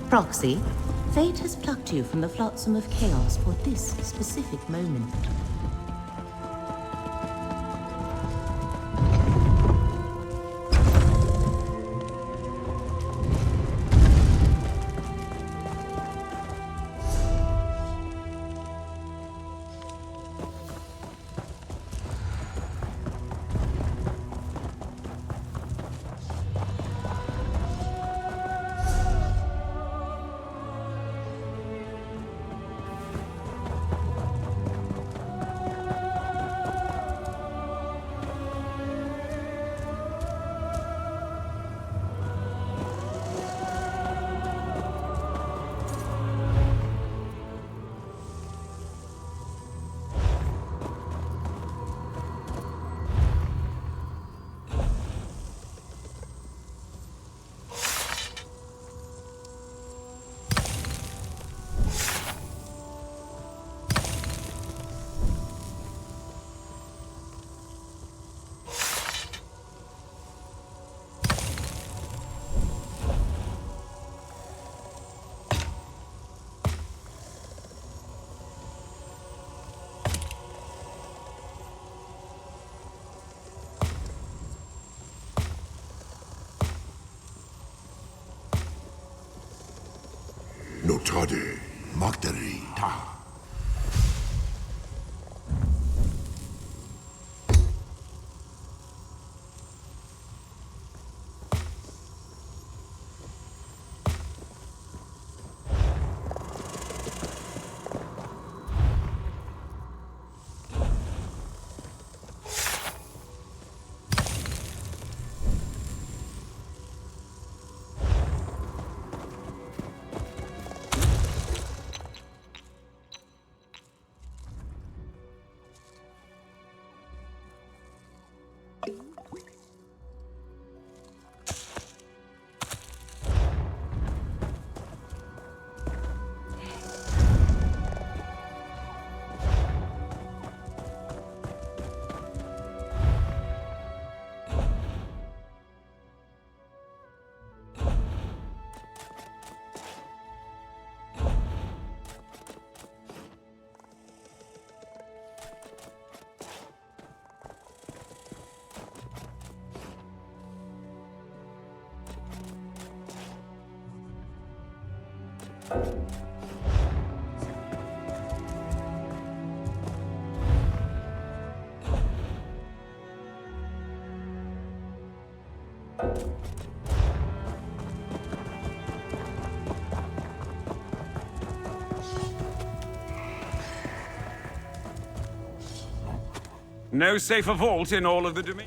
Proxy, fate has plucked you from the flotsam of chaos for this specific moment. Notade, Magdari, Ta. No safer vault in all of the domain.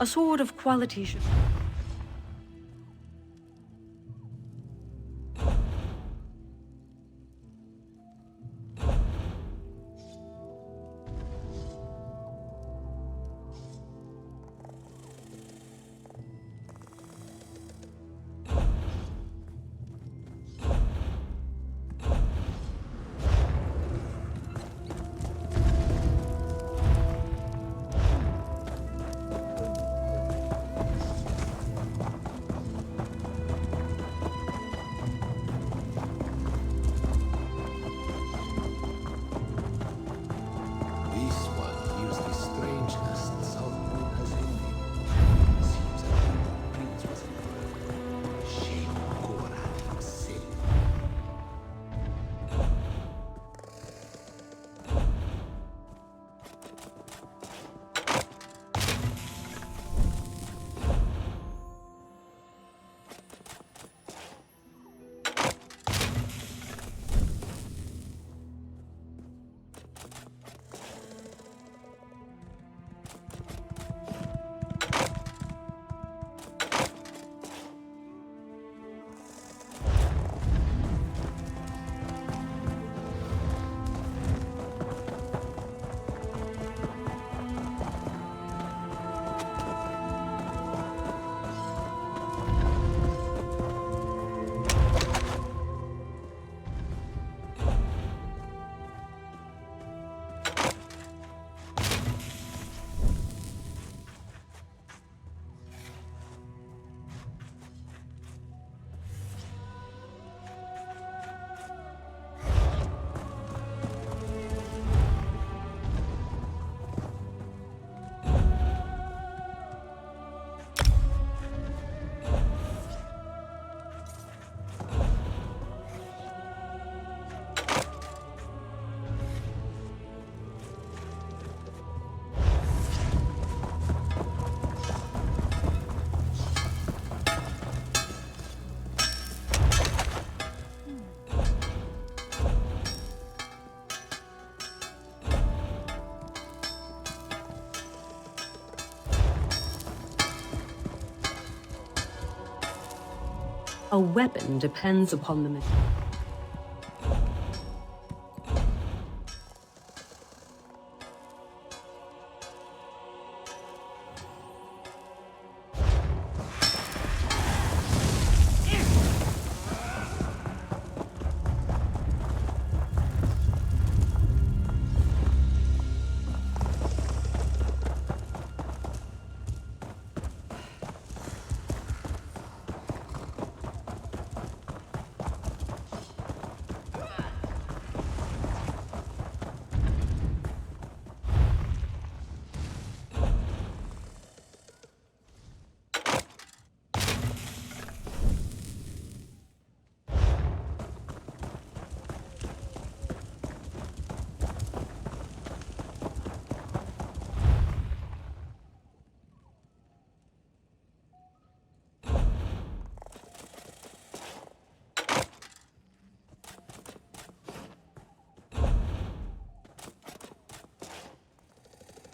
A sword of quality should... A weapon depends upon the material.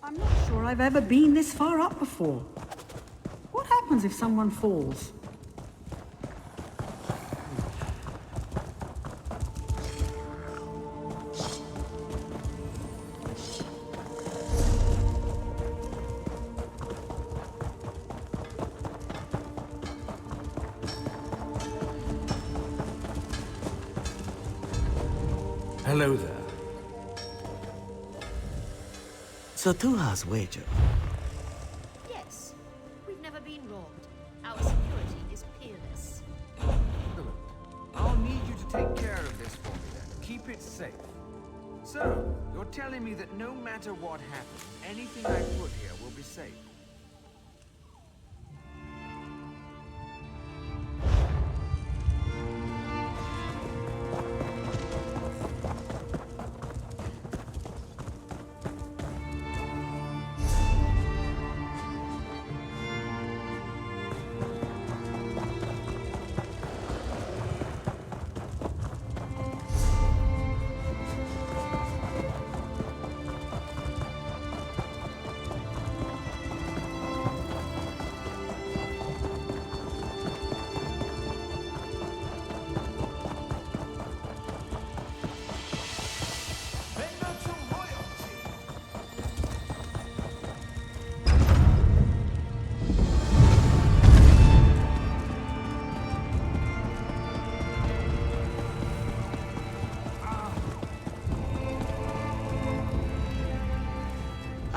I'm not sure I've ever been this far up before. What happens if someone falls? Hello there. So Tuha's wager. Yes. We've never been robbed. Our security is peerless. Excellent. I'll need you to take care of this for me then. Keep it safe. So, you're telling me that no matter what happens, anything I put here will be safe?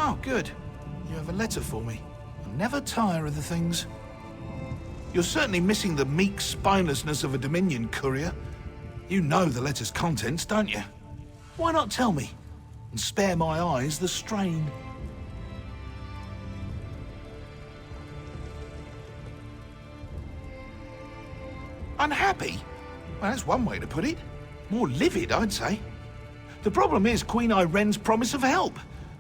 Oh, good. You have a letter for me. I never tire of the things. You're certainly missing the meek spinelessness of a Dominion courier. You know the letter's contents, don't you? Why not tell me? And spare my eyes the strain. Unhappy? Well, that's one way to put it. More livid, I'd say. The problem is Queen Irene's promise of help.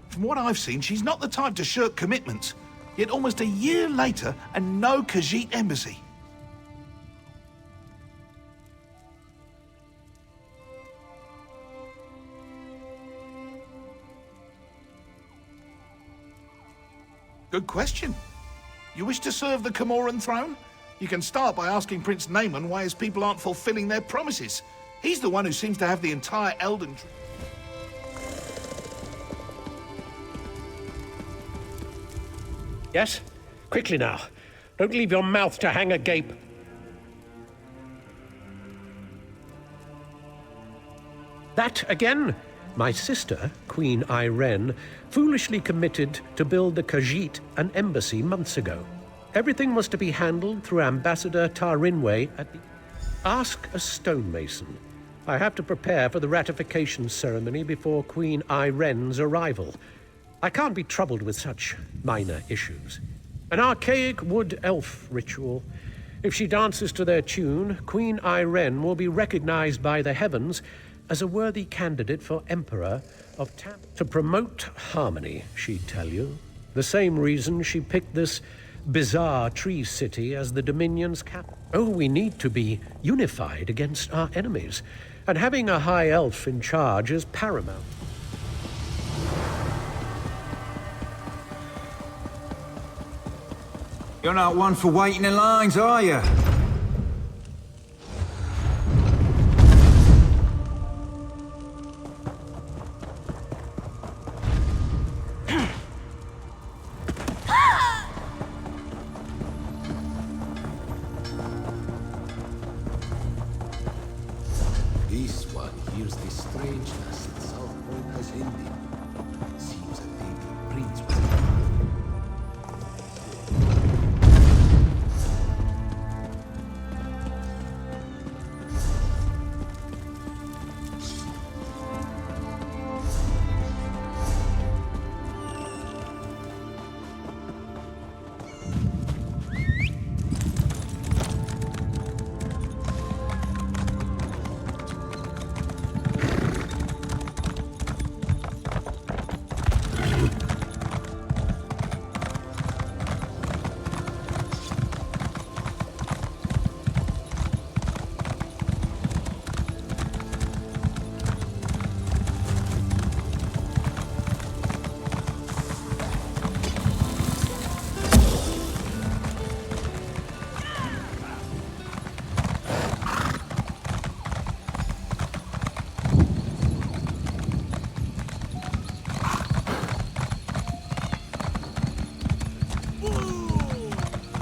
From what I've seen, she's not the type to shirk commitments. Yet almost a year later, and no Khajiit embassy. Good question. You wish to serve the Comoran throne? You can start by asking Prince Naaman why his people aren't fulfilling their promises. He's the one who seems to have the entire Elden Tree. Yes? Quickly now. Don't leave your mouth to hang agape. That again? My sister, Queen Irene, foolishly committed to build the Khajiit an embassy months ago. Everything was to be handled through Ambassador Tarinwe at the... Ask a stonemason. I have to prepare for the ratification ceremony before Queen Irene's arrival. I can't be troubled with such minor issues. An archaic wood elf ritual. If she dances to their tune, Queen Irene will be recognized by the heavens as a worthy candidate for Emperor of Tam. To promote harmony, she'd tell you. The same reason she picked this bizarre tree city as the Dominion's capital. Oh, we need to be unified against our enemies, and having a high elf in charge is paramount. You're not one for waiting in lines, are you?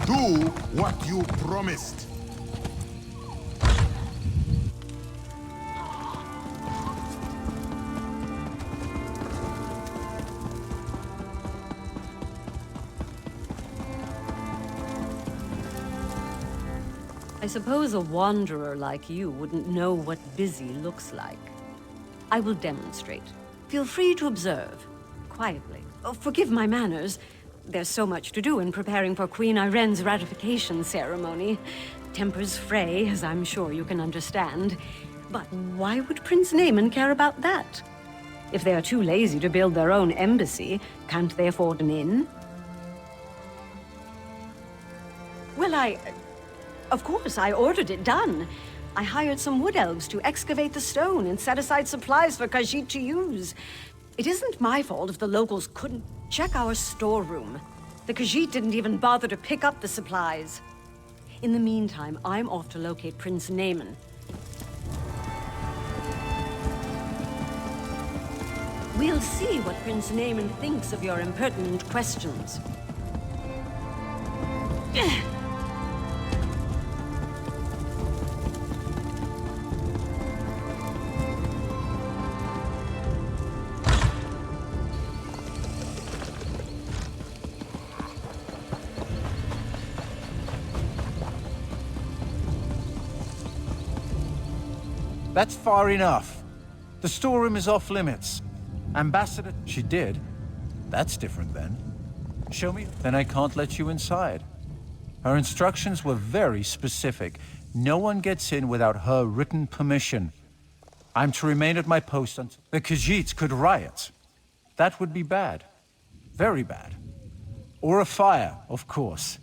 Do what you promised. I suppose a wanderer like you wouldn't know what busy looks like. I will demonstrate. Feel free to observe, quietly. Oh, forgive my manners. There's so much to do in preparing for Queen Irene's ratification ceremony. Tempers fray, as I'm sure you can understand. But why would Prince Naaman care about that? If they are too lazy to build their own embassy, can't they afford an inn? Well, Of course, I ordered it done. I hired some wood elves to excavate the stone and set aside supplies for Khajiit to use. It isn't my fault if the locals couldn't check our storeroom. The Khajiit didn't even bother to pick up the supplies. In the meantime, I'm off to locate Prince Naaman. We'll see what Prince Naaman thinks of your impertinent questions. That's far enough. The storeroom is off limits. Ambassador, she did. That's different then. Show me, then I can't let you inside. Her instructions were very specific. No one gets in without her written permission. I'm to remain at my post until the Khajiits could riot. That would be bad. Very bad. Or a fire, of course.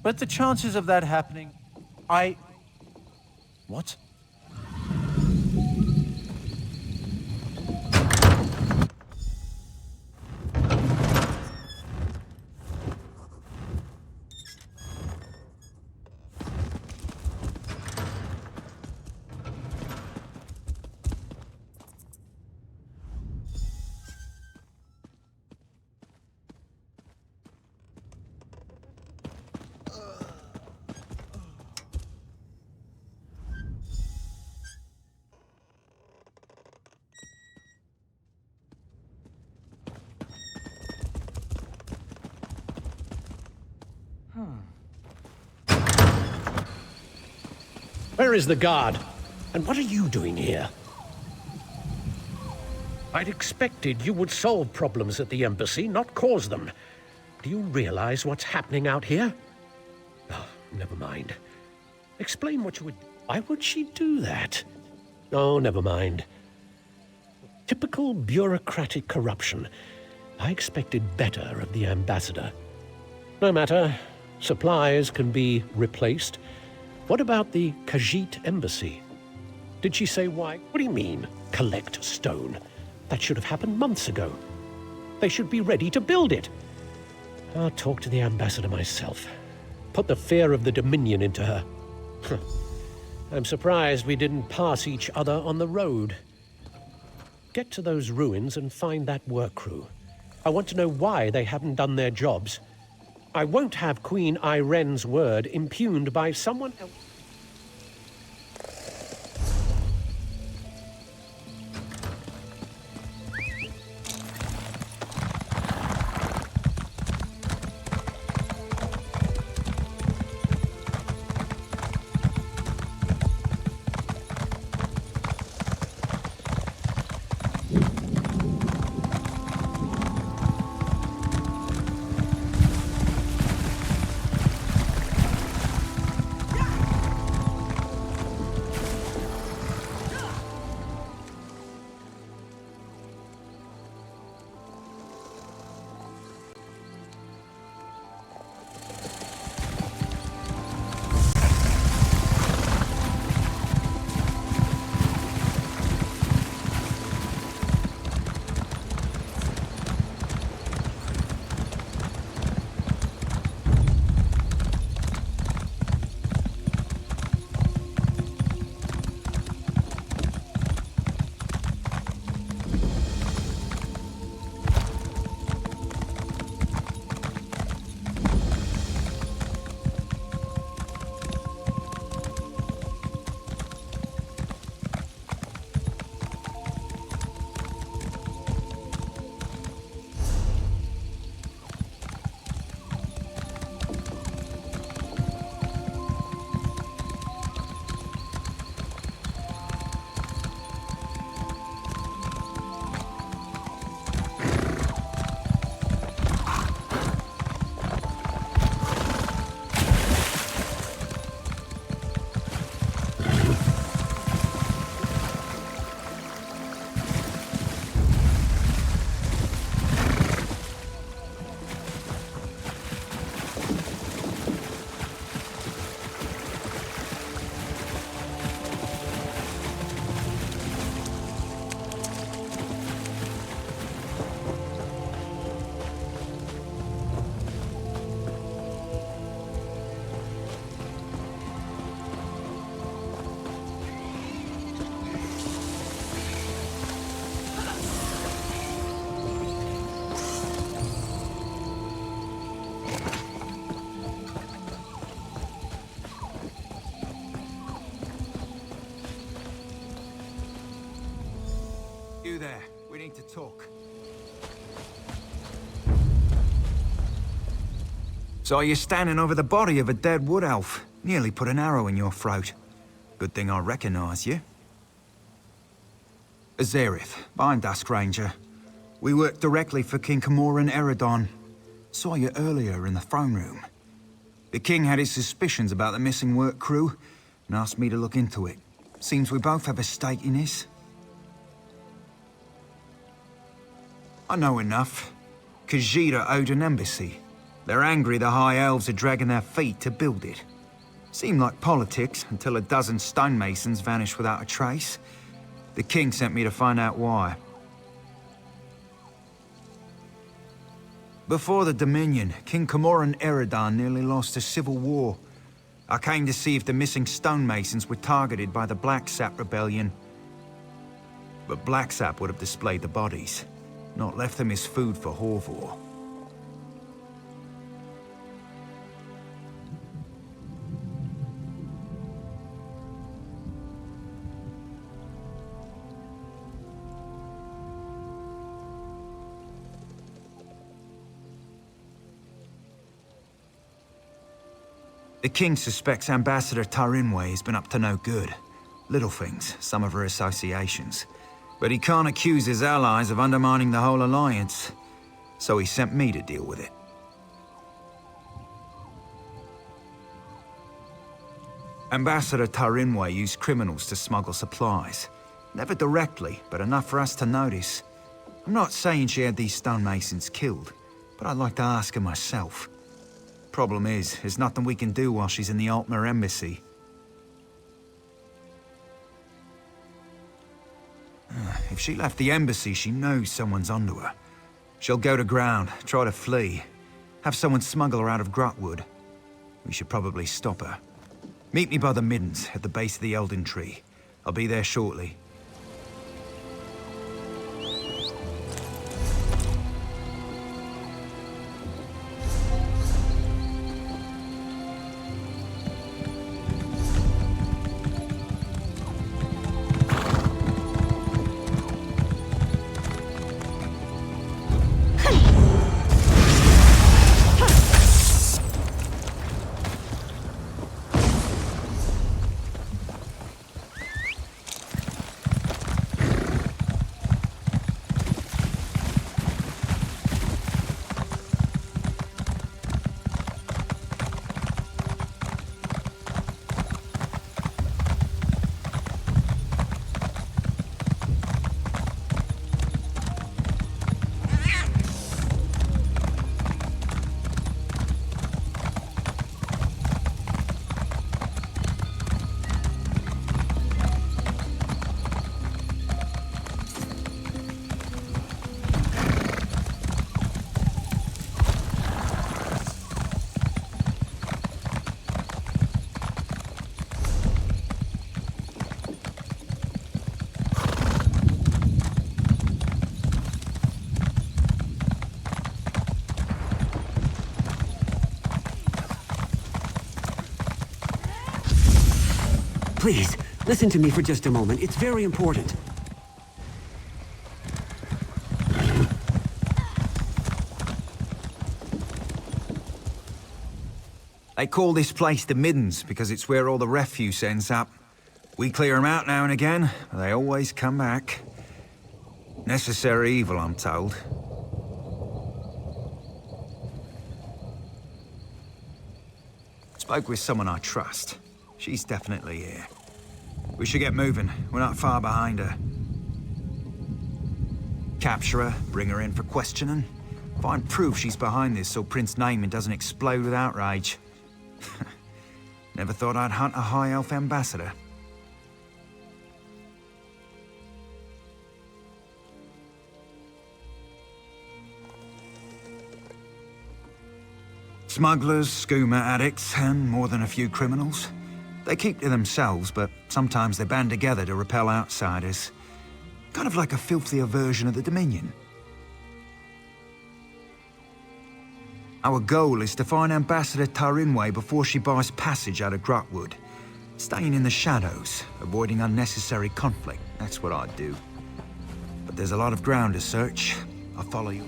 But the chances of that happening, What? Where is the guard? And what are you doing here? I'd expected you would solve problems at the embassy, not cause them. Do you realize what's happening out here? Oh, never mind. Explain what you would... Why would she do that? Oh, never mind. Typical bureaucratic corruption. I expected better of the ambassador. No matter. Supplies can be replaced. What about the Khajiit embassy? Did she say why? What do you mean, collect stone? That should have happened months ago. They should be ready to build it. I'll talk to the ambassador myself. Put the fear of the Dominion into her. I'm surprised we didn't pass each other on the road. Get to those ruins and find that work crew. I want to know why they haven't done their jobs. I won't have Queen Irene's word impugned by someone else. Saw you standing over the body of a dead wood elf. Nearly put an arrow in your throat. Good thing I recognize you. Azerith, I'm Dusk Ranger. We work directly for King Camoran Eredon. Saw you earlier in the throne room. The king had his suspicions about the missing work crew and asked me to look into it. Seems we both have a stake in this. I know enough. Khajiit owed an embassy. They're angry the High Elves are dragging their feet to build it. Seemed like politics until a dozen stonemasons vanished without a trace. The king sent me to find out why. Before the Dominion, King Camoran Eredon nearly lost a civil war. I came to see if the missing stonemasons were targeted by the Blacksap Rebellion. But Blacksap would have displayed the bodies, not left them as food for Horvor. The king suspects Ambassador Tarinwe has been up to no good. Little things, some of her associations. But he can't accuse his allies of undermining the whole alliance. So he sent me to deal with it. Ambassador Tarinwe used criminals to smuggle supplies. Never directly, but enough for us to notice. I'm not saying she had these stonemasons killed, but I'd like to ask her myself. Problem is, there's nothing we can do while she's in the Altmer embassy. If she left the embassy, she knows someone's onto her. She'll go to ground, try to flee. Have someone smuggle her out of Grotwood. We should probably stop her. Meet me by the Middens, at the base of the Elden Tree. I'll be there shortly. Please, listen to me for just a moment. It's very important. They call this place the Middens because it's where all the refuse ends up. We clear them out now and again, but they always come back. Necessary evil, I'm told. Spoke with someone I trust. She's definitely here. We should get moving. We're not far behind her. Capture her, bring her in for questioning. Find proof she's behind this so Prince Naiman doesn't explode with outrage. Never thought I'd hunt a High Elf ambassador. Smugglers, skooma addicts, and more than a few criminals. They keep to themselves, but sometimes they band together to repel outsiders. Kind of like a filthier version of the Dominion. Our goal is to find Ambassador Tarinwe before she buys passage out of Grotwood. Staying in the shadows, avoiding unnecessary conflict, that's what I'd do. But there's a lot of ground to search. I'll follow you.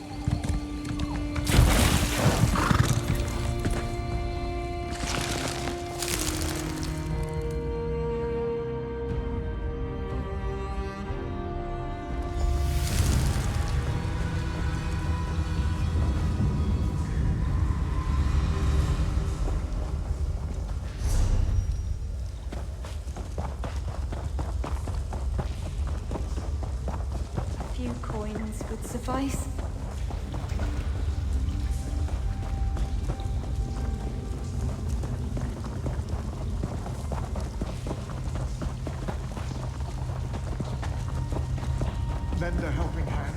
suffice? Lend a helping hand.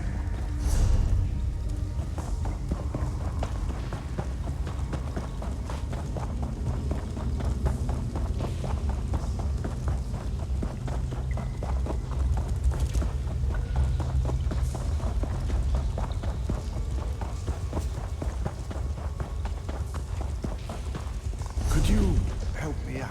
Could you help me out?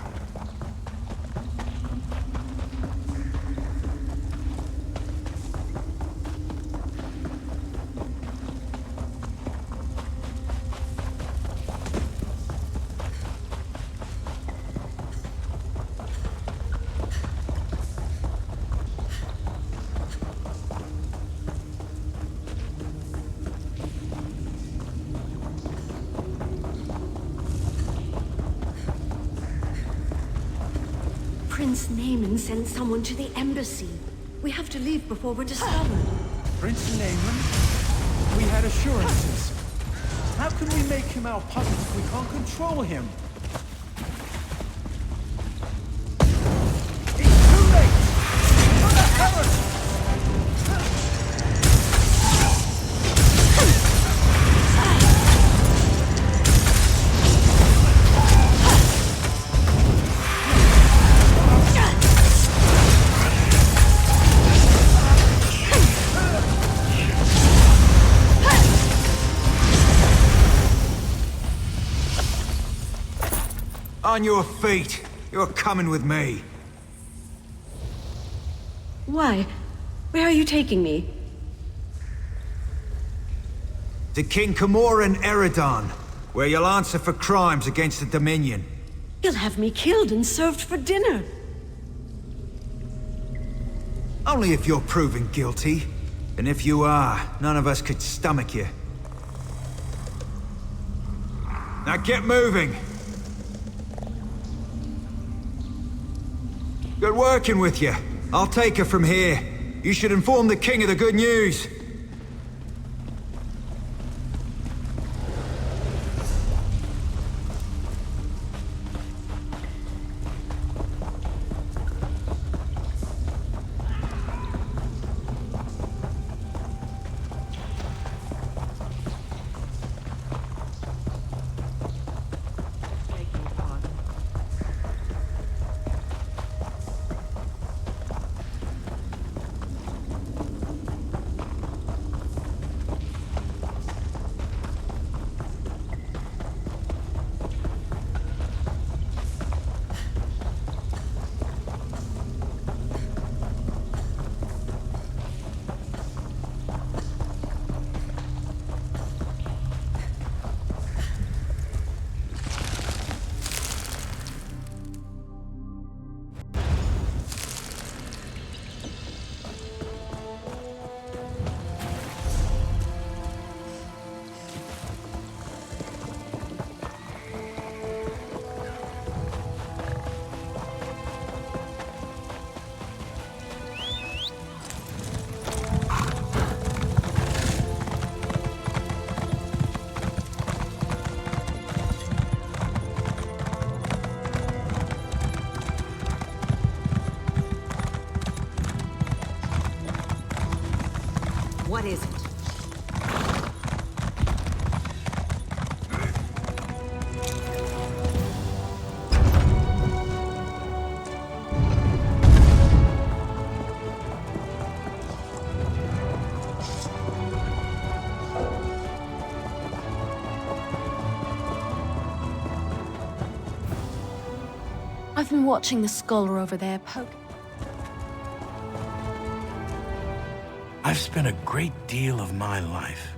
Prince Naaman sent someone to the embassy. We have to leave before we're discovered. Prince Naaman? We had assurances. How can we make him our puppet if we can't control him? It's too late! For the heavens! On your feet. You're coming with me. Why? Where are you taking me? To King Camoran Eredon, where you'll answer for crimes against the Dominion. He'll have me killed and served for dinner. Only if you're proven guilty. And if you are, none of us could stomach you. Now get moving! Good working with you. I'll take her from here. You should inform the king of the good news. What is it? I've been watching the scholar over there poke. I've spent a great deal of my life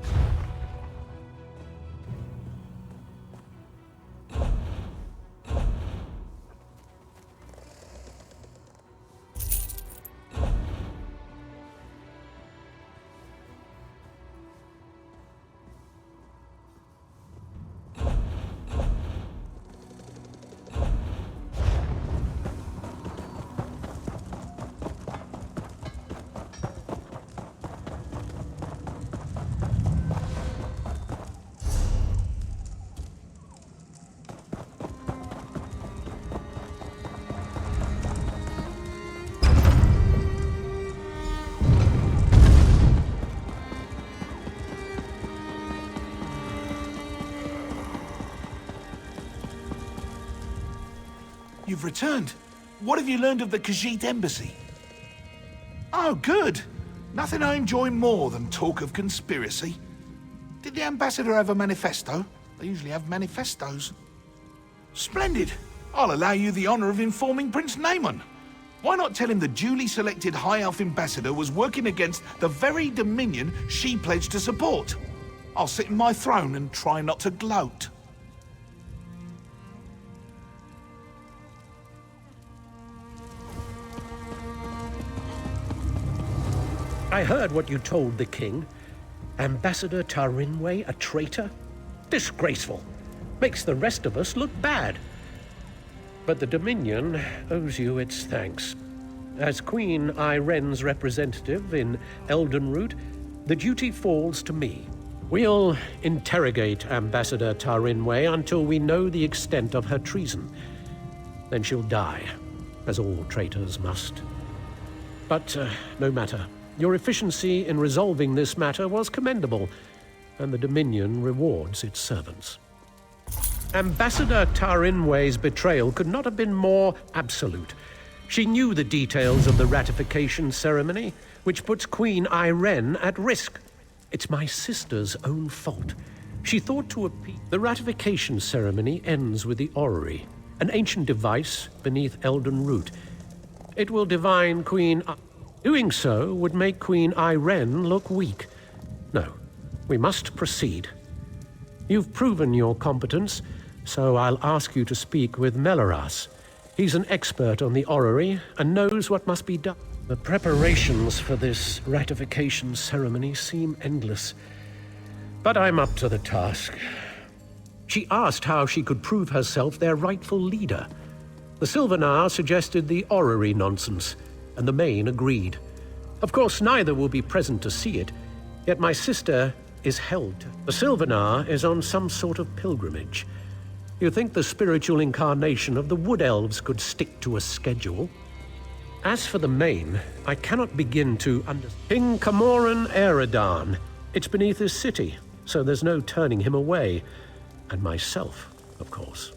You've returned. What have you learned of the Khajiit embassy? Oh, good. Nothing I enjoy more than talk of conspiracy. Did the ambassador have a manifesto? They usually have manifestos. Splendid. I'll allow you the honor of informing Prince Naaman. Why not tell him the duly selected High Elf ambassador was working against the very Dominion she pledged to support? I'll sit in my throne and try not to gloat. I heard what you told the king. Ambassador Tarinway a traitor? Disgraceful. Makes the rest of us look bad. But the Dominion owes you its thanks. As Queen Iren's representative in Eldenroot, the duty falls to me. We'll interrogate Ambassador Tarinway until we know the extent of her treason. Then she'll die, as all traitors must. But no matter. Your efficiency in resolving this matter was commendable, and the Dominion rewards its servants. Ambassador Tarinway's betrayal could not have been more absolute. She knew the details of the ratification ceremony, which puts Queen Iren at risk. It's my sister's own fault. She thought to appease. The ratification ceremony ends with the orrery, an ancient device beneath Eldenroot. It will divine Queen... Doing so would make Queen Iren look weak. No, we must proceed. You've proven your competence, so I'll ask you to speak with Melaras. He's an expert on the orrery and knows what must be done. The preparations for this ratification ceremony seem endless, but I'm up to the task. She asked how she could prove herself their rightful leader. The Sylvanar suggested the orrery nonsense, and the Main agreed. Of course, neither will be present to see it, yet my sister is held. The Sylvanar is on some sort of pilgrimage. You think the spiritual incarnation of the Wood Elves could stick to a schedule? As for the Main, I cannot begin to understand. King Camoran Eredan. It's beneath his city, so there's no turning him away. And myself, of course.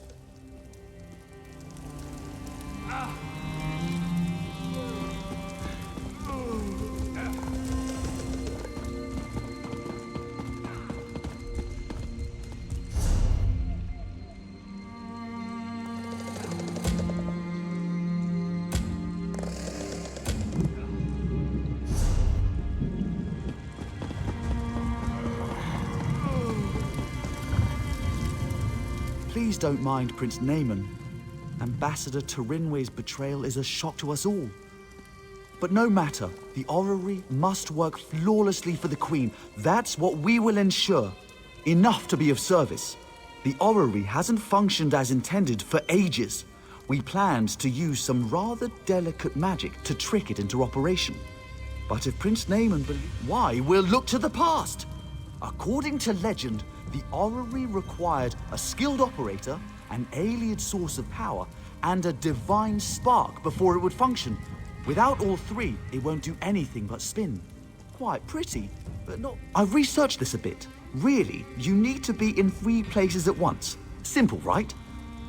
Please don't mind Prince Naaman. Ambassador Tarinway's betrayal is a shock to us all. But no matter, the orrery must work flawlessly for the Queen. That's what we will ensure. Enough to be of service. The orrery hasn't functioned as intended for ages. We planned to use some rather delicate magic to trick it into operation. But if Prince Naaman believes... Why, we'll look to the past! According to legend, the orrery required a skilled operator, an alien source of power, and a divine spark before it would function. Without all three, it won't do anything but spin. Quite pretty, but not... I've researched this a bit. Really, you need to be in 3 places at once. Simple, right?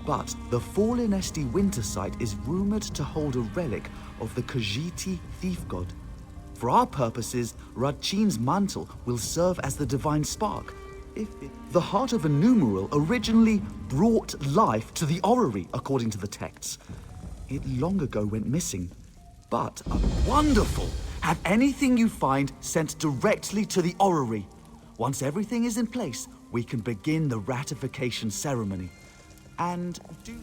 But the fallen Esti Winter site is rumored to hold a relic of the Khajiiti thief god. For our purposes, Radchin's mantle will serve as the divine spark. The heart of a numeral originally brought life to the orrery, according to the texts. It long ago went missing. But wonderful! Have anything you find sent directly to the orrery. Once everything is in place, we can begin the ratification ceremony. And do...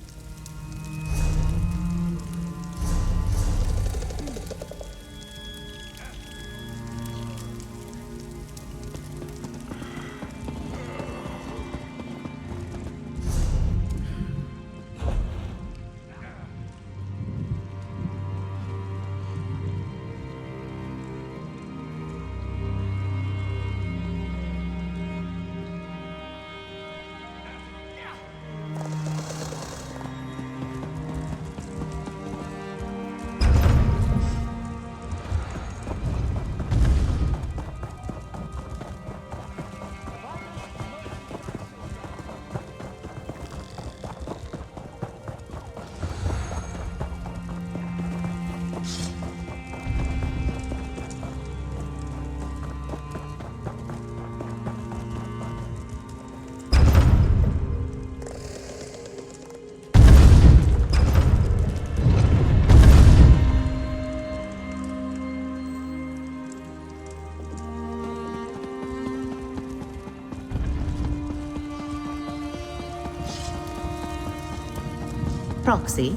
Proxy,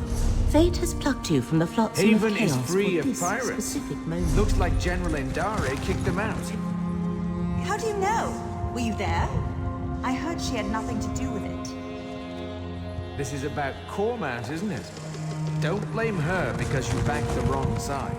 fate has plucked you from the flotsam Haven of is chaos free for of this pirates. specific moment. Looks like General Endare kicked them out. How do you know? Were you there? I heard she had nothing to do with it. This is about Cormount, isn't it? Don't blame her because you backed the wrong side.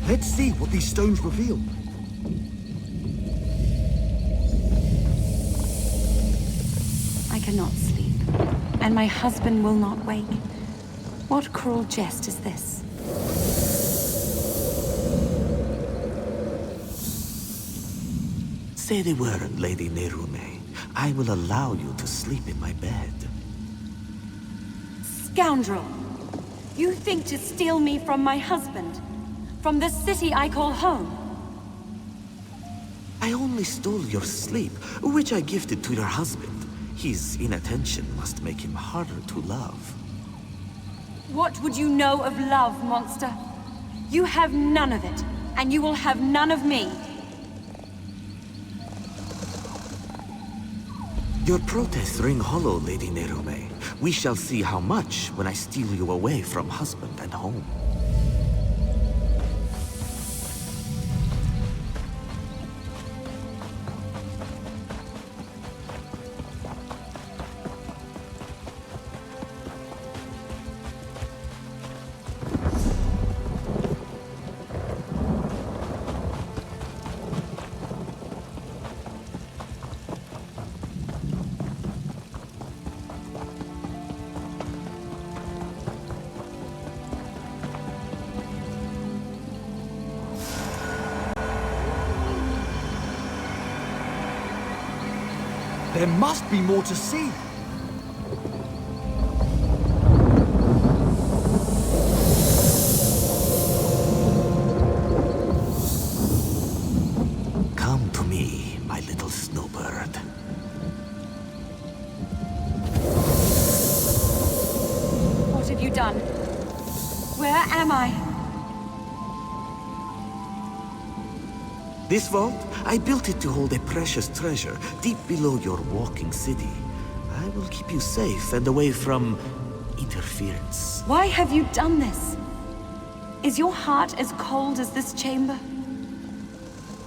Let's see what these stones reveal. I cannot sleep, and my husband will not wake. What cruel jest is this? Say the word, Lady Nerume. I will allow you to sleep in my bed. Scoundrel! You think to steal me from my husband? From the city I call home? I only stole your sleep, which I gifted to your husband. His inattention must make him harder to love. What would you know of love, monster? You have none of it, and you will have none of me. Your protests ring hollow, Lady Nerume. We shall see how much when I steal you away from husband and home. There must be more to see. Come to me, my little snowbird. What have you done? Where am I? This vault, I built it to hold a precious treasure deep below your walking city. I will keep you safe and away from interference. Why have you done this? Is your heart as cold as this chamber?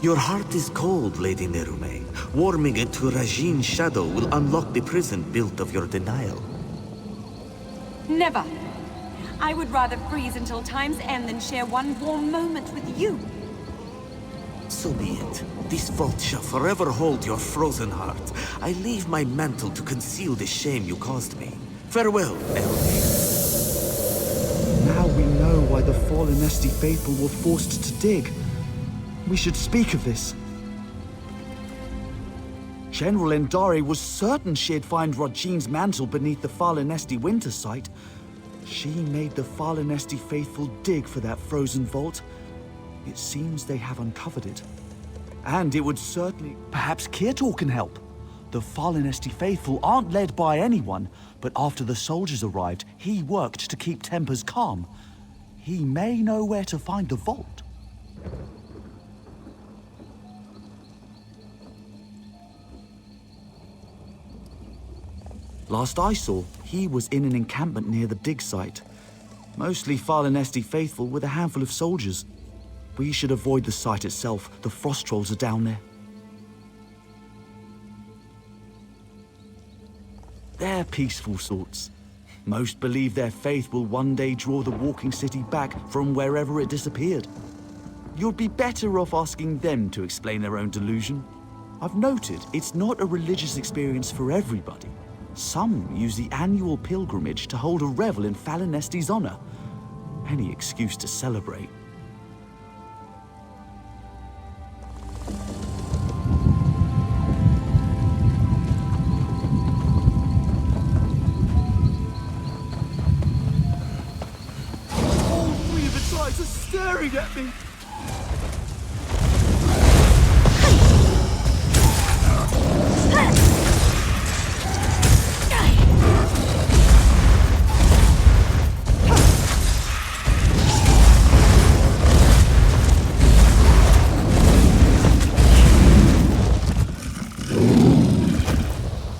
Your heart is cold, Lady Nerume. Warming into Rajine's shadow will unlock the prison built of your denial. Never. I would rather freeze until time's end than share one warm moment with you. So be it. This vault shall forever hold your frozen heart. I leave my mantle to conceal the shame you caused me. Farewell, Nerume. Now we know why the fallen Esti faithful were forced to dig. We should speak of this. General Endari was certain she'd find Rajine's mantle beneath the fallen Esti winter site. She made the fallen Esti faithful dig for that frozen vault. It seems they have uncovered it. And it would certainly... Perhaps Kirtor can help. The fallen Esti faithful aren't led by anyone, but after the soldiers arrived, he worked to keep tempers calm. He may know where to find the vault. Last I saw, he was in an encampment near the dig site. Mostly fallen Esti faithful with a handful of soldiers. We should avoid the site itself. The frost trolls are down there. They're peaceful sorts. Most believe their faith will one day draw the walking city back from wherever it disappeared. You'd be better off asking them to explain their own delusion. I've noted it's not a religious experience for everybody. Some use the annual pilgrimage to hold a revel in Fallen Esti's honor. Any excuse to celebrate. staring at me.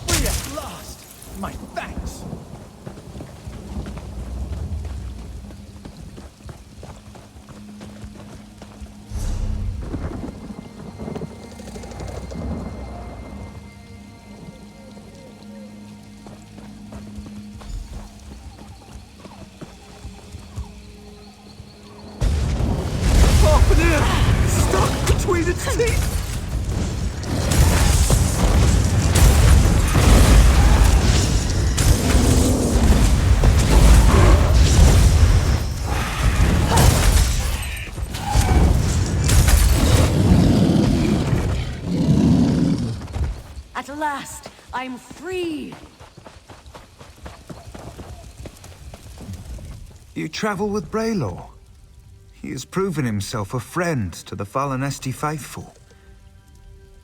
We at last! My thanks! Harpooner! Stuck between its teeth! At last, I'm free! You travel with Braylor. He has proven himself a friend to the Falinesti faithful.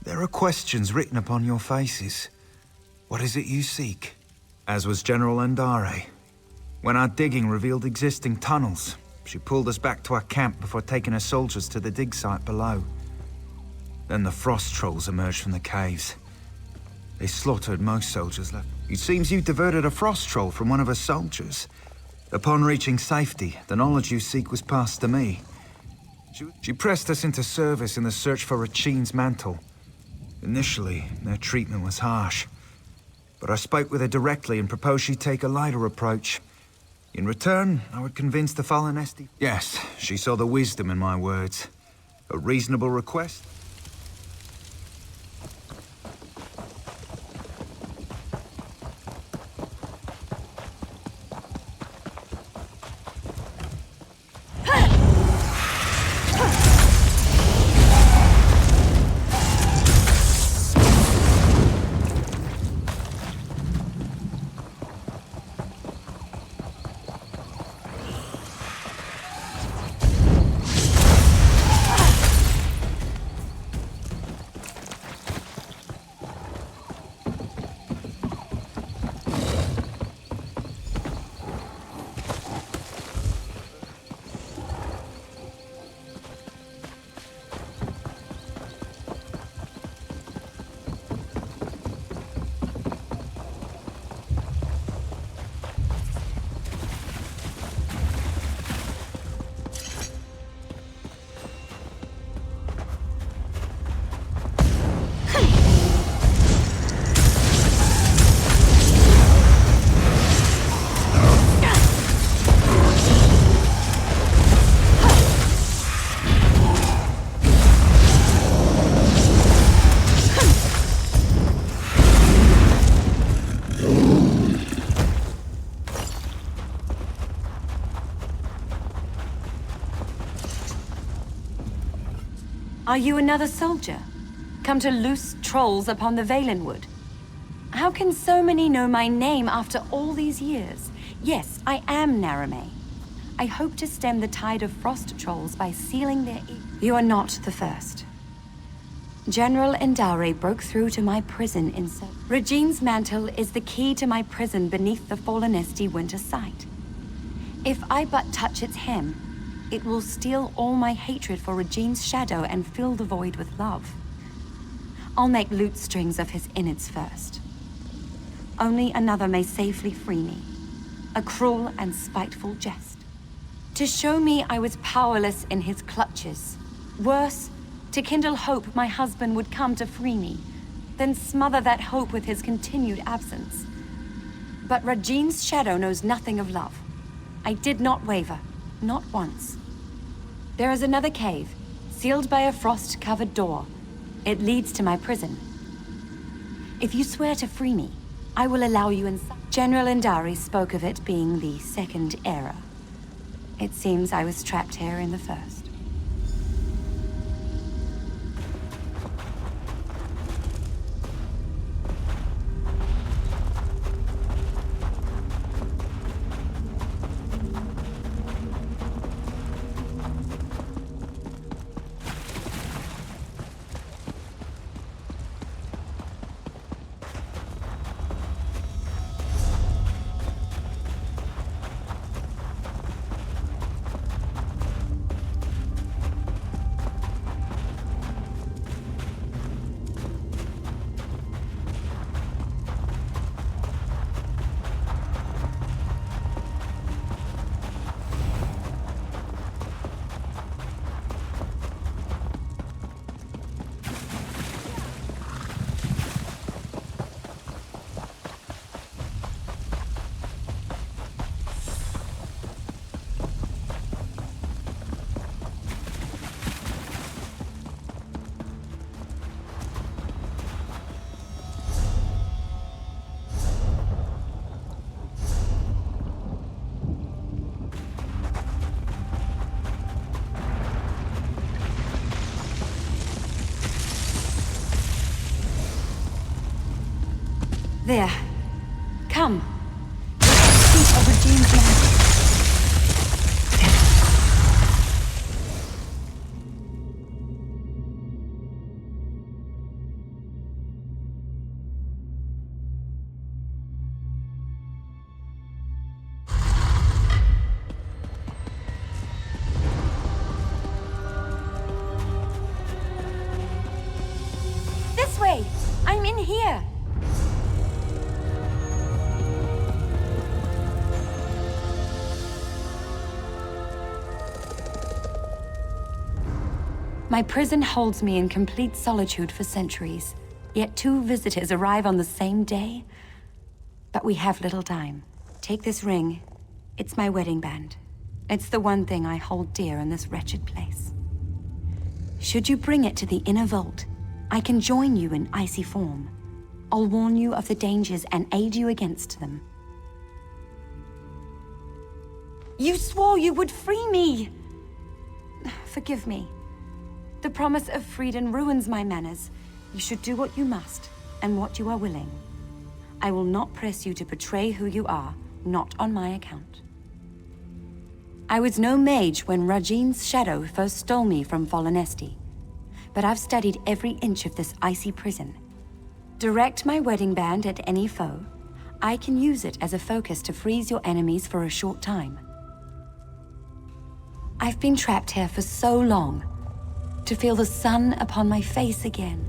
There are questions written upon your faces. What is it you seek? As was General Endare. When our digging revealed existing tunnels, she pulled us back to our camp before taking her soldiers to the dig site below. Then the frost trolls emerged from the caves. They slaughtered most soldiers left. It seems you diverted a frost troll from one of her soldiers. Upon reaching safety, the knowledge you seek was passed to me. She pressed us into service in the search for Rachine's mantle. Initially, their treatment was harsh. But I spoke with her directly and proposed she take a lighter approach. In return, I would convince the Falinesti. Yes, she saw the wisdom in my words. A reasonable request? Are you another soldier? Come to loose trolls upon the Valenwood? How can so many know my name after all these years? Yes, I am Narame. I hope to stem the tide of frost trolls by sealing their ears. You are not the first. General Endare broke through to my prison in Regine's mantle is the key to my prison beneath the Falinesti winter site. If I but touch its hem, it will steal all my hatred for Regine's shadow and fill the void with love. I'll make loot strings of his innards first. Only another may safely free me. A cruel and spiteful jest. To show me I was powerless in his clutches. Worse, to kindle hope my husband would come to free me, then smother that hope with his continued absence. But Regine's shadow knows nothing of love. I did not waver, not once. There is another cave, sealed by a frost-covered door. It leads to my prison. If you swear to free me, I will allow you inside. General Endare spoke of it being the second era. It seems I was trapped here in the first. There. Come. Speak of Regine's magic. This way! I'm in here! My prison holds me in complete solitude for centuries, yet 2 visitors arrive on the same day. But we have little time. Take this ring. It's my wedding band. It's the one thing I hold dear in this wretched place. Should you bring it to the inner vault, I can join you in icy form. I'll warn you of the dangers and aid you against them. You swore you would free me! Forgive me. The promise of freedom ruins my manners. You should do what you must, and what you are willing. I will not press you to betray who you are, not on my account. I was no mage when Rajine's shadow first stole me from Volanesti, but I've studied every inch of this icy prison. Direct my wedding band at any foe. I can use it as a focus to freeze your enemies for a short time. I've been trapped here for so long, to feel the sun upon my face again.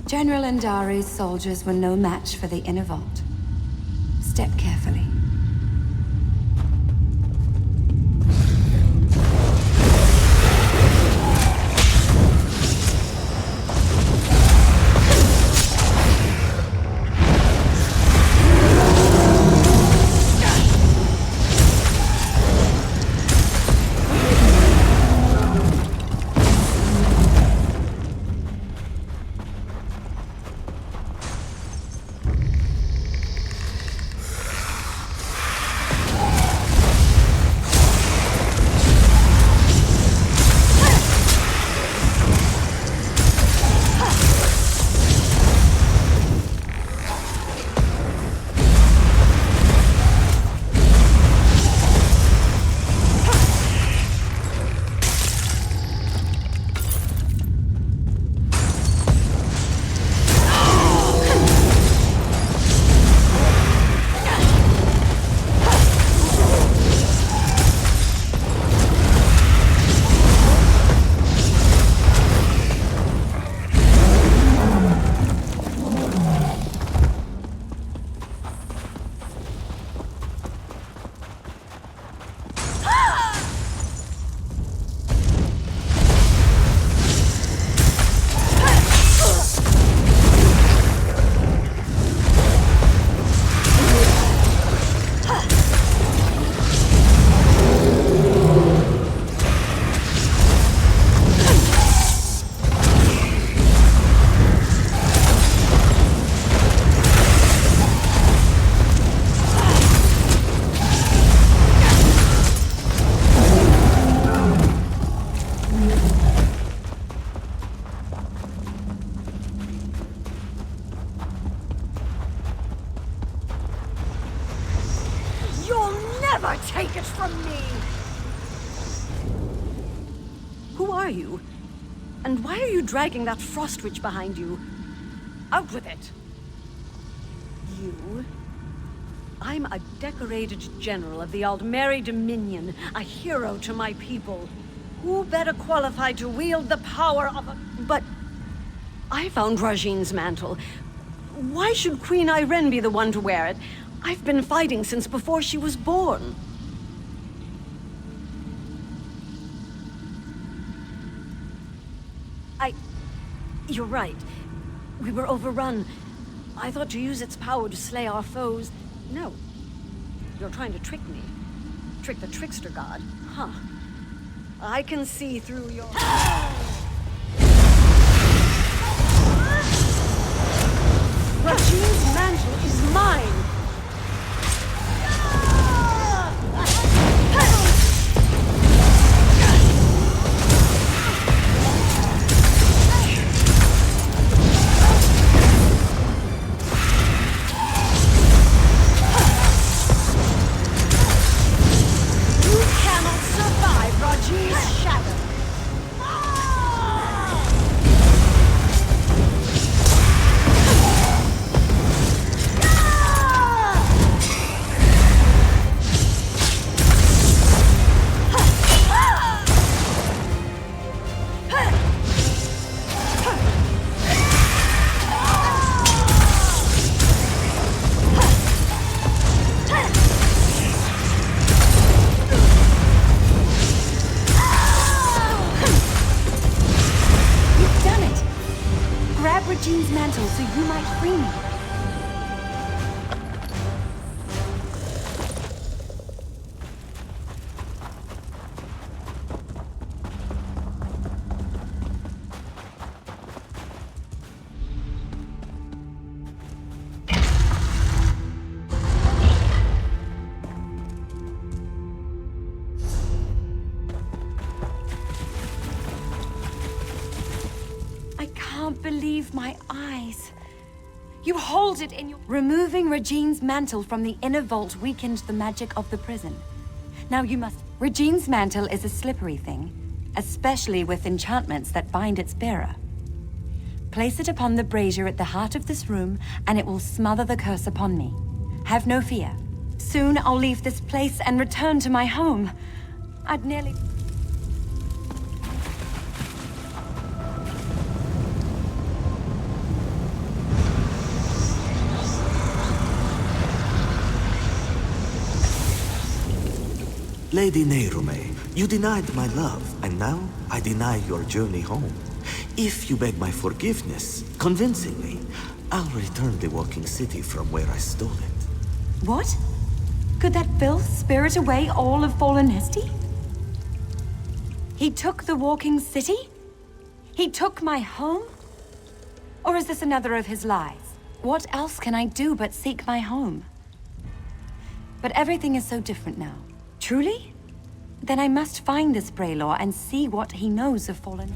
General Andari's soldiers were no match for the inner vault. Step carefully. you? And why are you dragging that frost witch behind you? Out with it! You? I'm a decorated general of the Aldmeri Dominion, a hero to my people. Who better qualified to wield the power of a... But I found Rajine's mantle. Why should Queen Ayrenn be the one to wear it? I've been fighting since before she was born. You're right. We were overrun. I thought to use its power to slay our foes. No. You're trying to trick me. Trick the trickster god. Huh. I can see through your... Rajine's mantle is mine! Rajine's mantle so you might free me. Believe my eyes. You hold it in your... Removing Rajine's mantle from the inner vault weakened the magic of the prison. Now you must... Rajine's mantle is a slippery thing, especially with enchantments that bind its bearer. Place it upon the brazier at the heart of this room, and it will smother the curse upon me. Have no fear. Soon I'll leave this place and return to my home. I'd nearly... Lady Nehrume, you denied my love, and now I deny your journey home. If you beg my forgiveness, convincingly, I'll return the Walking City from where I stole it. What? Could that filth spirit away all of Fallen Hesti? He took the Walking City? He took my home? Or is this another of his lies? What else can I do but seek my home? But everything is so different now. Truly? Then I must find this Braylor and see what he knows of Fallen.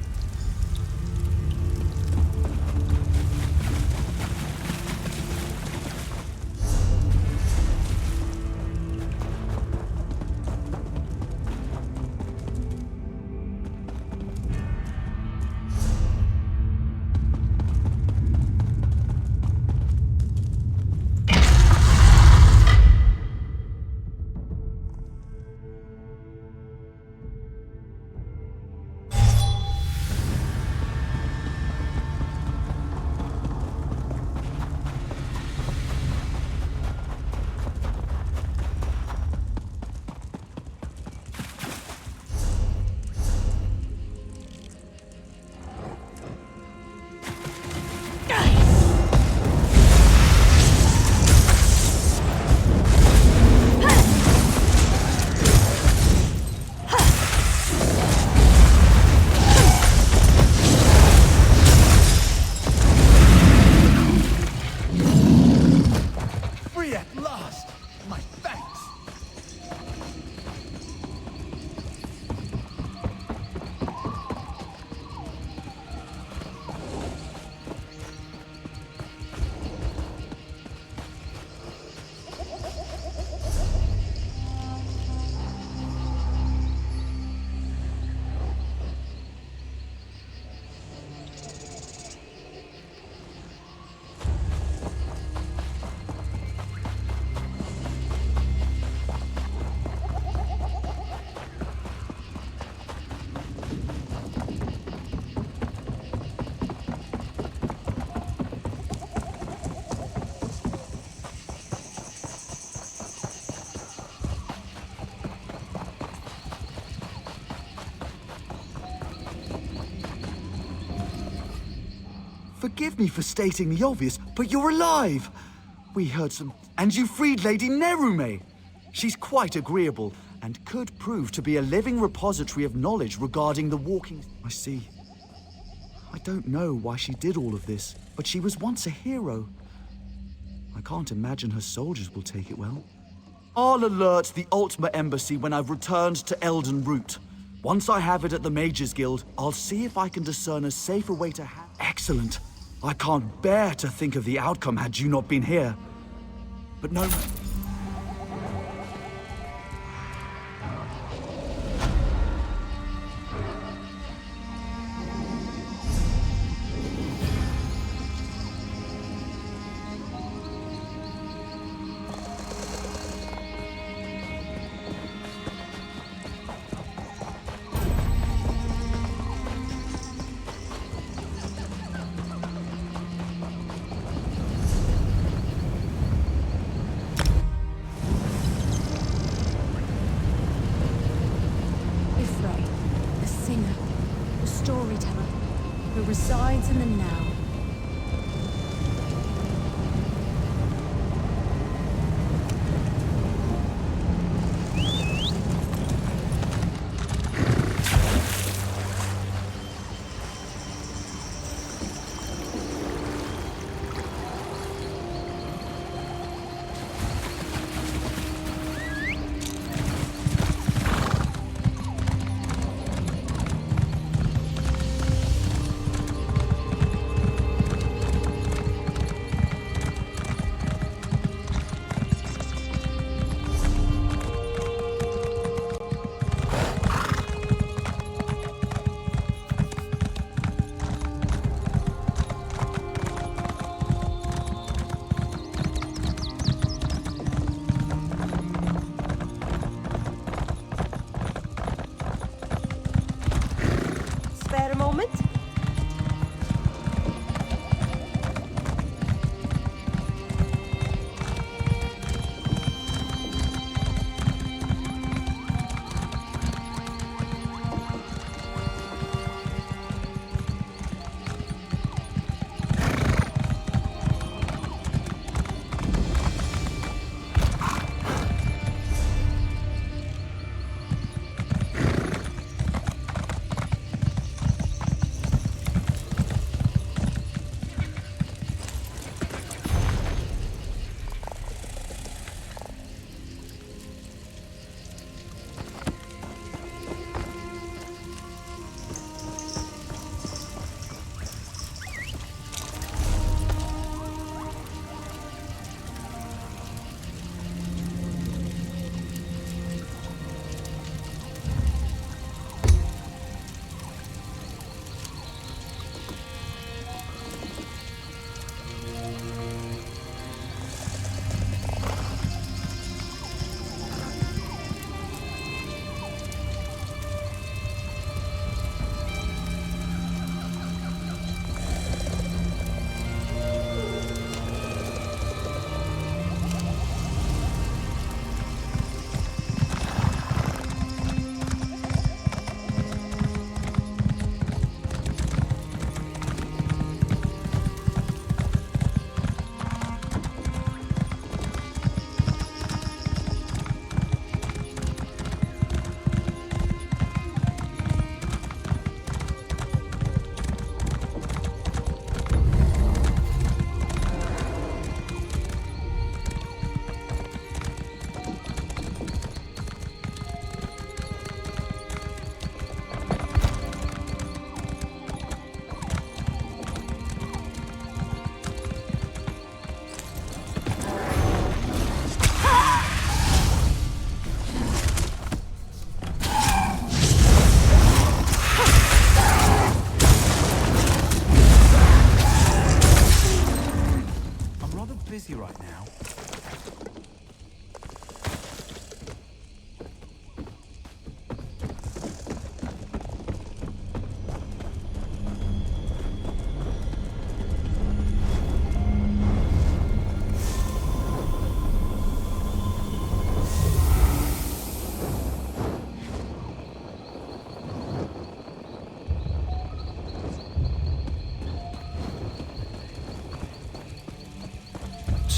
Forgive me for stating the obvious, but you're alive! We heard some... And you freed Lady Nerume! She's quite agreeable, and could prove to be a living repository of knowledge regarding the walking... I see. I don't know why she did all of this, but she was once a hero. I can't imagine her soldiers will take it well. I'll alert the Ultima Embassy when I've returned to Elden Root. Once I have it at the Mages Guild, I'll see if I can discern a safer way to have... Excellent! I can't bear to think of the outcome had you not been here. But no... Resides in the now.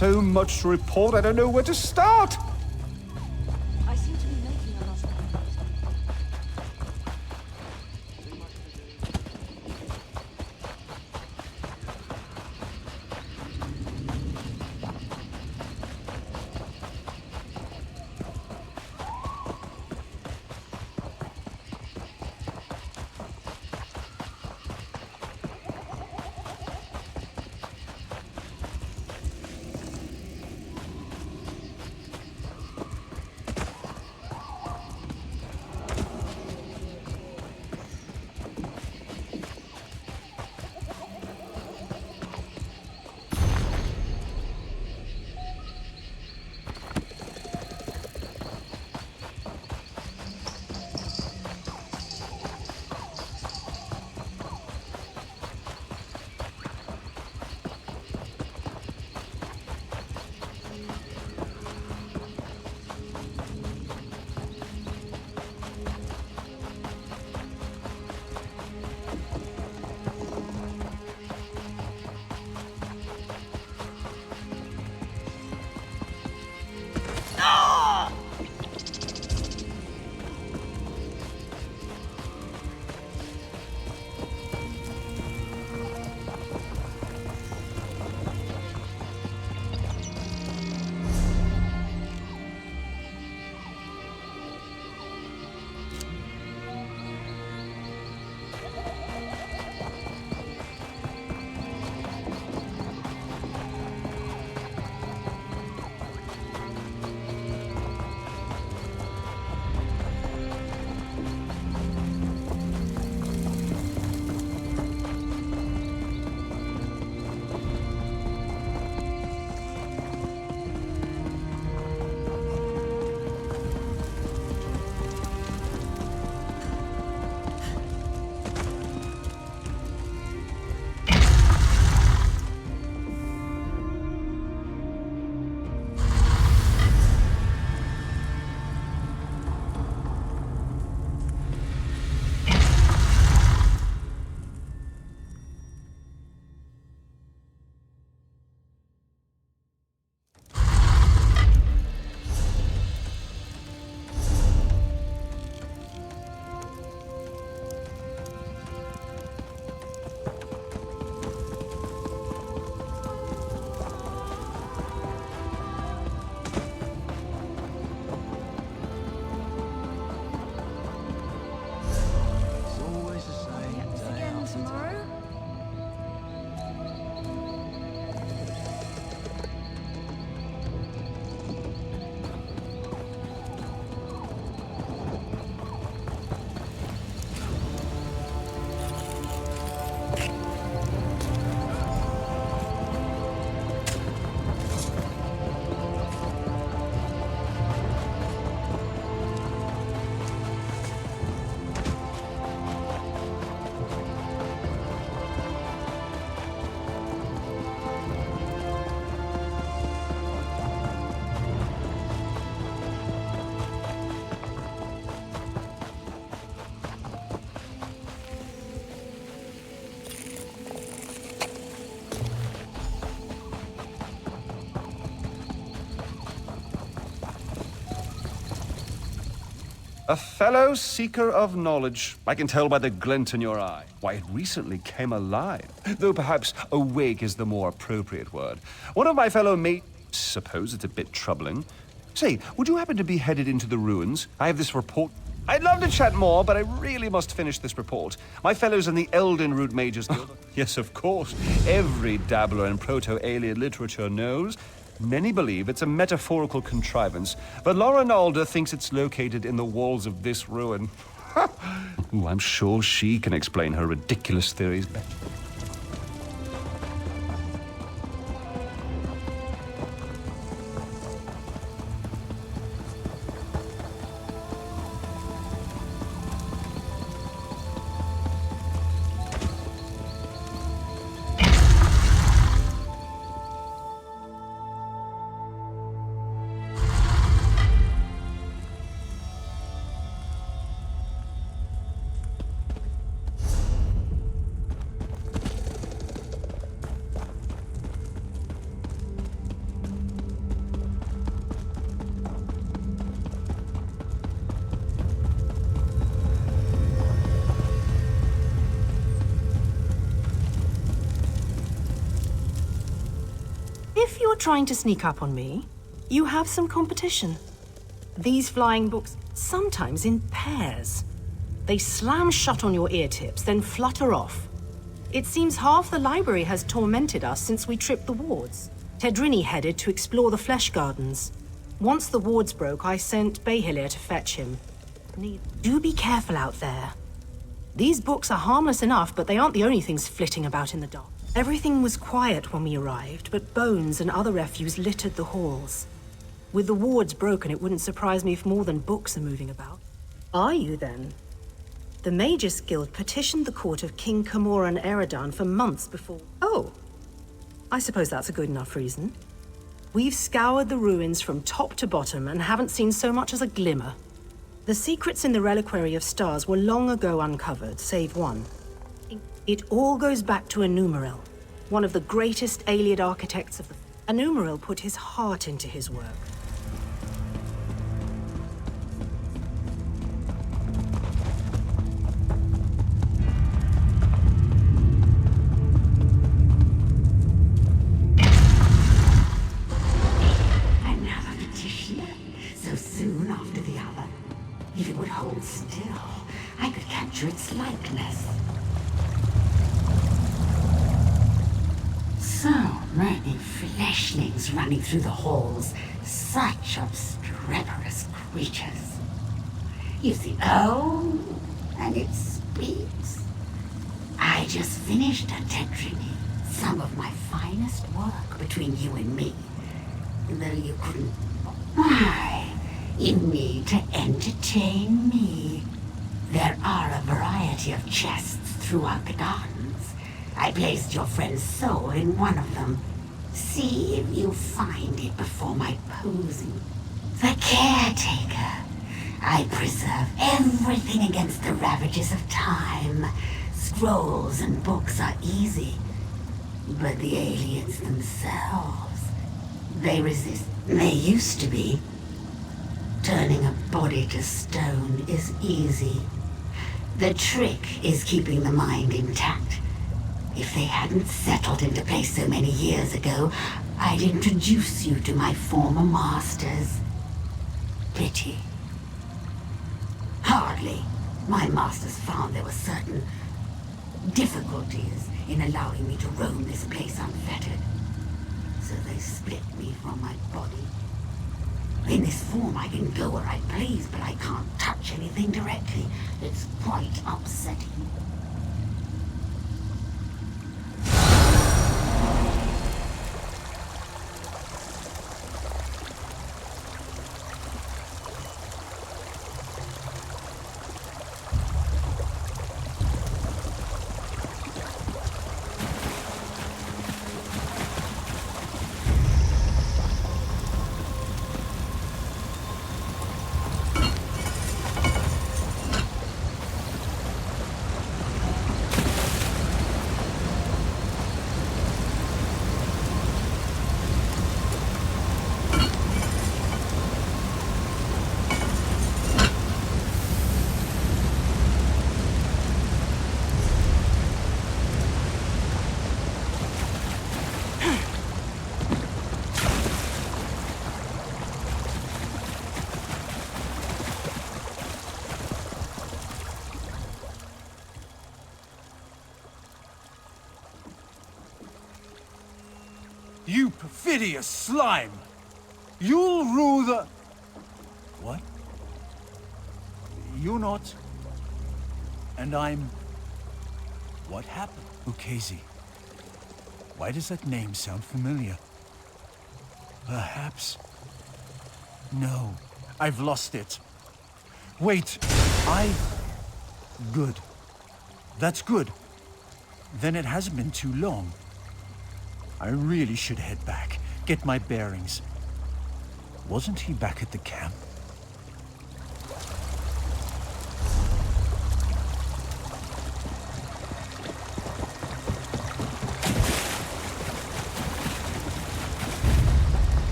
so much to report, I don't know where to start. I seem to be making a lot of A fellow seeker of knowledge. I can tell by the glint in your eye. Why, it recently came alive. Though perhaps awake is the more appropriate word. One of my fellow mates, suppose it's a bit troubling. Say, would you happen to be headed into the ruins? I have this report. I'd love to chat more, but I really must finish this report. My fellows in the Elden Root Mages Guild. Yes, of course. Every dabbler in proto-alien literature knows. Many believe it's a metaphorical contrivance, but Laura Nalder thinks it's located in the walls of this ruin. Ooh, I'm sure she can explain her ridiculous theories better. you're trying to sneak up on me, you have some competition. These flying books, sometimes in pairs. They slam shut on your ear tips, then flutter off. It seems half the library has tormented us since we tripped the wards. Tedrini headed to explore the flesh gardens. Once the wards broke, I sent Behilir to fetch him. Do be careful out there. These books are harmless enough, but they aren't the only things flitting about in the dark. Everything was quiet when we arrived, but bones and other refuse littered the halls. With the wards broken, it wouldn't surprise me if more than books are moving about. Are you, then? The Magus Guild petitioned the court of King Camoran Eridan for months before... Oh, I suppose that's a good enough reason. We've scoured the ruins from top to bottom and haven't seen so much as a glimmer. The secrets in the Reliquary of Stars were long ago uncovered, save one. It all goes back to Anumeril, one of the greatest Ayleid architects of the... Anumeril put his heart into his work. Another petitioner, so soon after the other. If it would hold still, I could capture its likeness. So many fleshlings running through the halls. Such obstreperous creatures. You see, oh, and it speaks. I just finished a Tedrini, some of my finest work between you and me. Though you couldn't... Why, you need to entertain me. There are a variety of chests throughout the gardens. I placed your friend's soul in one of them. See if you find it before my posing. The caretaker. I preserve everything against the ravages of time. Scrolls and books are easy. But the aliens themselves, they resist. They used to be. Turning a body to stone is easy. The trick is keeping the mind intact. If they hadn't settled into place so many years ago, I'd introduce you to my former masters. Pity. Hardly. My masters found there were certain difficulties in allowing me to roam this place unfettered. So they split me from my body. In this form, I can go where I please, but I can't touch anything directly. It's quite upsetting. You perfidious slime! You'll rule the... What? You're not... And I'm... What happened? Ukezi. Why does that name sound familiar? Perhaps... No, I've lost it. Wait, Good. That's good. Then it hasn't been too long. I really should head back, get my bearings. Wasn't he back at the camp?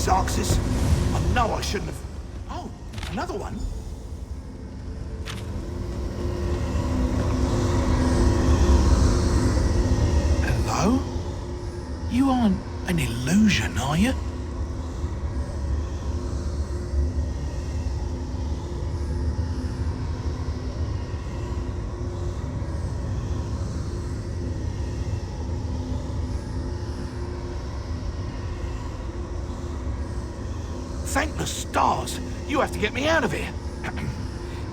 Xarxes. I know I shouldn't have... Oh, another one? Hello? You aren't an illusion, are you? Thank the stars! You have to get me out of here!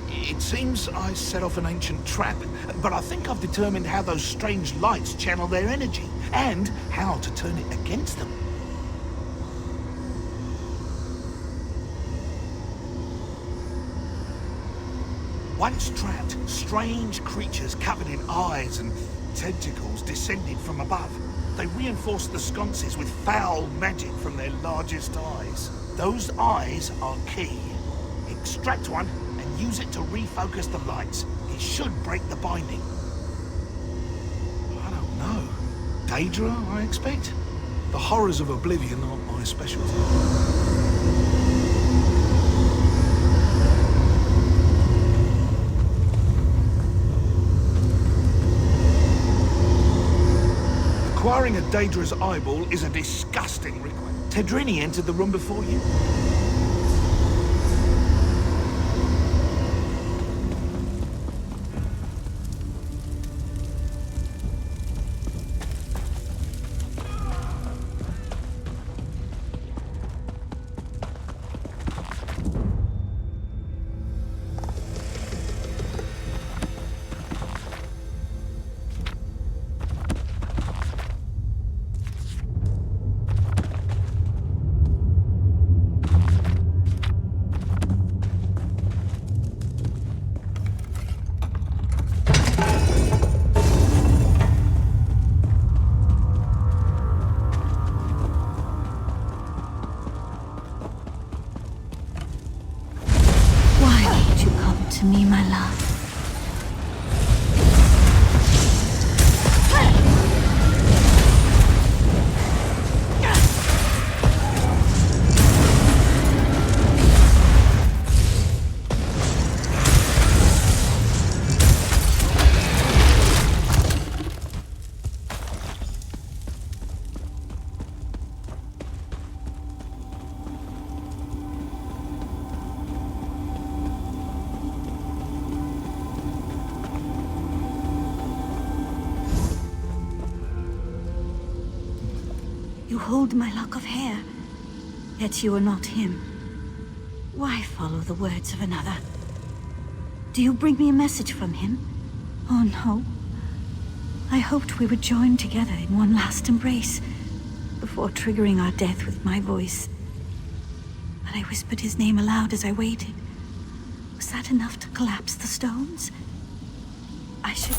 It seems I set off an ancient trap, but I think I've determined how those strange lights channel their energy, and how to turn it against them. Once trapped, strange creatures covered in eyes and tentacles descended from above. They reinforced the sconces with foul magic from their largest eyes. Those eyes are key. Extract one and use it to refocus the lights. It should break the binding. I don't know. Daedra, I expect? The horrors of Oblivion aren't my specialty. Acquiring a Daedra's eyeball is a disgusting request. Tedrini entered the room before you? To me, my love. You hold my lock of hair, yet you are not him. Why follow the words of another? Do you bring me a message from him? Oh no. I hoped we would join together in one last embrace, before triggering our death with my voice. And I whispered his name aloud as I waited. Was that enough to collapse the stones? I should...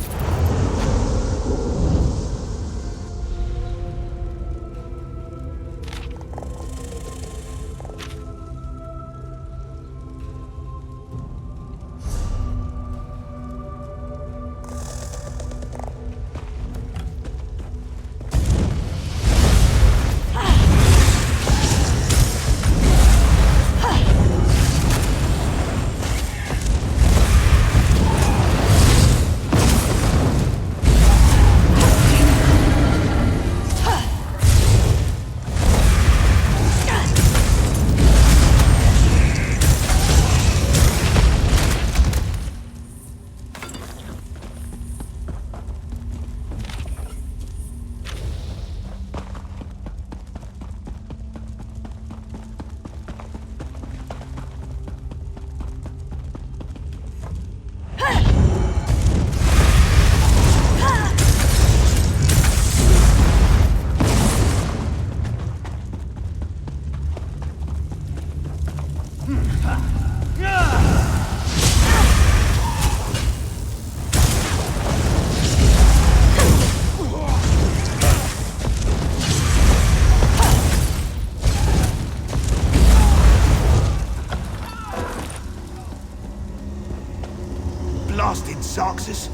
Blasted Xarxes.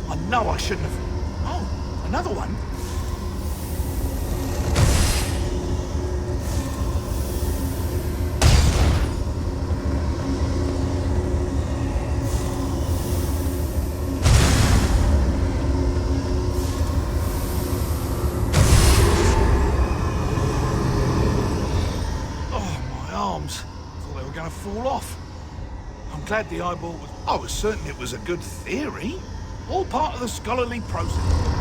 I know I shouldn't have... Oh, another one? fall off. I'm glad the eyeball was... I was certain it was a good theory. All part of the scholarly process.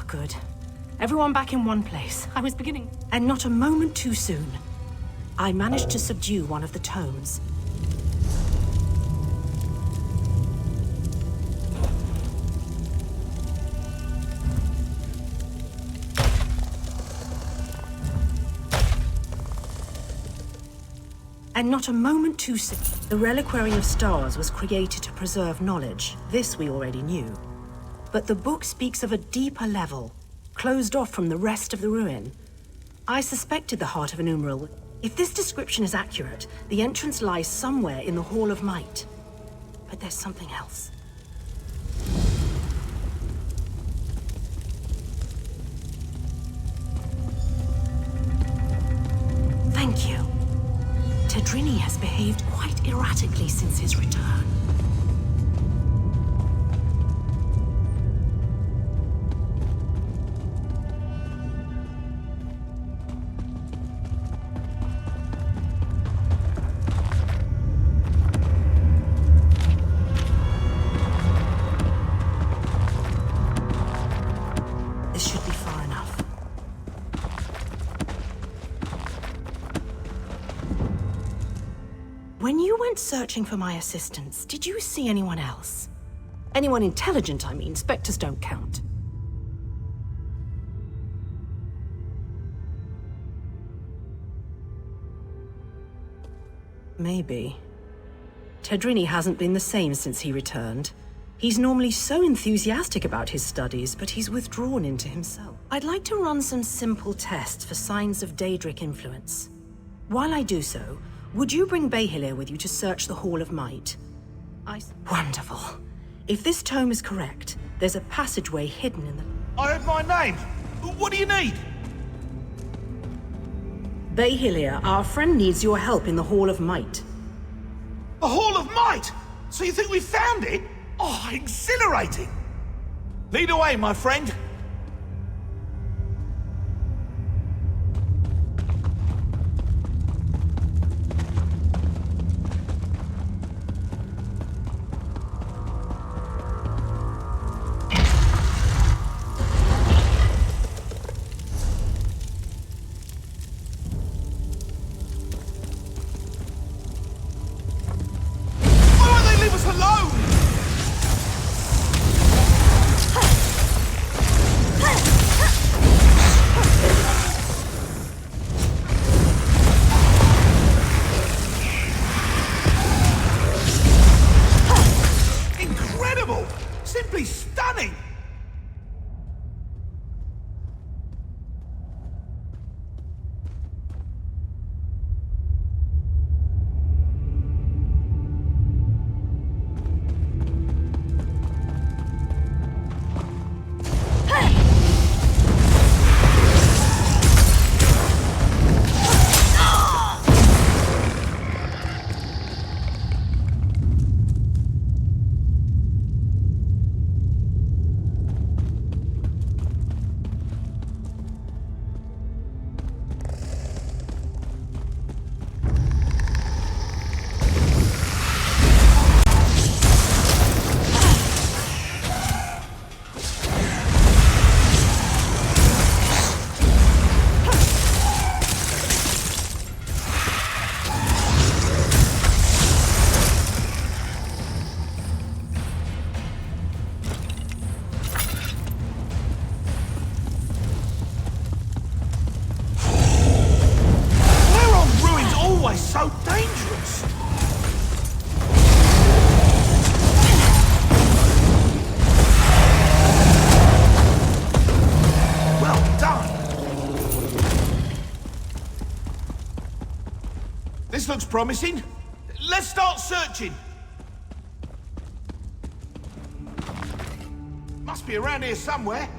Good. Everyone back in one place. I was beginning. And not a moment too soon. I managed to subdue one of the tomes. And not a moment too soon. The Reliquary of Stars was created to preserve knowledge. This we already knew. But the book speaks of a deeper level, closed off from the rest of the ruin. I suspected the Heart of an Umbral. If this description is accurate, the entrance lies somewhere in the Hall of Might. But there's something else. Thank you. Tedrini has behaved quite erratically since his return. This should be far enough. When you went searching for my assistance, did you see anyone else? Anyone intelligent, I mean. Spectres don't count. Maybe. Tedrini hasn't been the same since he returned. He's normally so enthusiastic about his studies, but he's withdrawn into himself. I'd like to run some simple tests for signs of Daedric influence. While I do so, would you bring Behilir with you to search the Hall of Might? Wonderful. If this tome is correct, there's a passageway hidden in the... I heard my name. What do you need? Behilir, our friend needs your help in the Hall of Might. The Hall of Might? So you think we found it? Oh, exhilarating! Lead away, my friend. Why won't they leave us alone? Incredible! Simply stunning! promising. Let's start searching. Must be around here somewhere.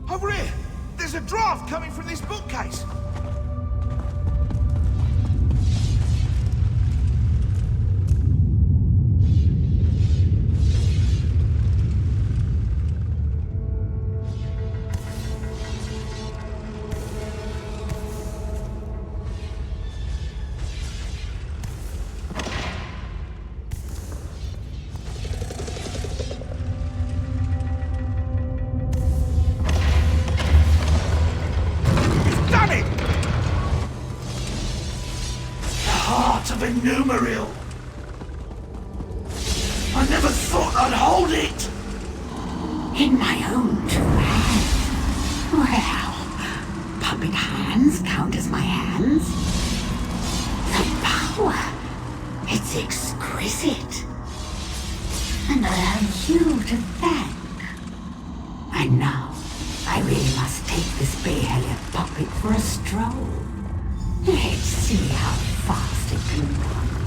Over here! There's a draft coming from this bookcase! Of a numeral. I never thought I'd hold it. In my own two hands. Well, puppet hands count as my hands. The power. It's exquisite. And I have you to thank. And now, I really must take this Bay-Hellier puppet for a stroll. Let's see how fast it can run.